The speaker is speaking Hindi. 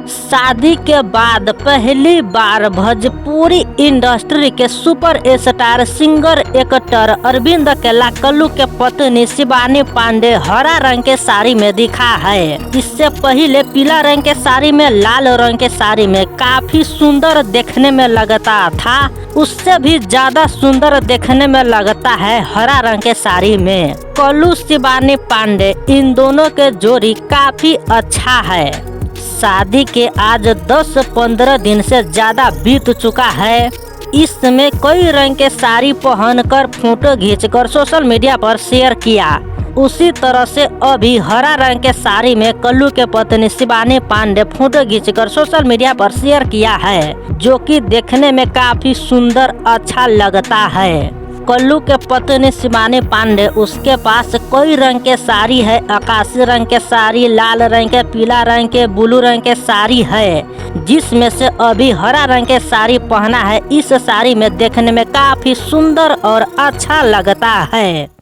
शादी के बाद पहली बार भोजपुरी इंडस्ट्री के super star singer actor Arvind Akela Kallu के पत्नी शिवानी पांडे हरा रंग के साड़ी में दिखा है। इससे पहले पीला रंग के साड़ी में, लाल रंग के साड़ी में काफी सुंदर देखने में लगता था। उससे भी ज्यादा सुंदर देखने में लगता है हरा रंग के साड़ी में। कल्लू शिवानी पांडे इन दोनों के जोड़ी काफी अच्छा है। शादी के आज 10-15 दिन से ज्यादा बीत चुका है। इसमें कई रंग के साड़ी पहनकर फोटो खींचकर सोशल मीडिया पर शेयर किया। उसी तरह से अभी हरा रंग के साड़ी में कल्लू के पत्नी शिवानी पांडे फोटो खींचकर सोशल मीडिया पर शेयर किया है, जो कि देखने में काफी सुंदर अच्छा लगता है। कल्लू के पत्नी शिवानी पांडे, उसके पास कई रंग के साड़ी है। आकाशी रंग के साड़ी, लाल रंग के, पीला रंग के, ब्लू रंग के साड़ी है, जिसमें से अभी हरा रंग के साड़ी पहना है। इस साड़ी में देखने में काफी सुंदर और अच्छा लगता है।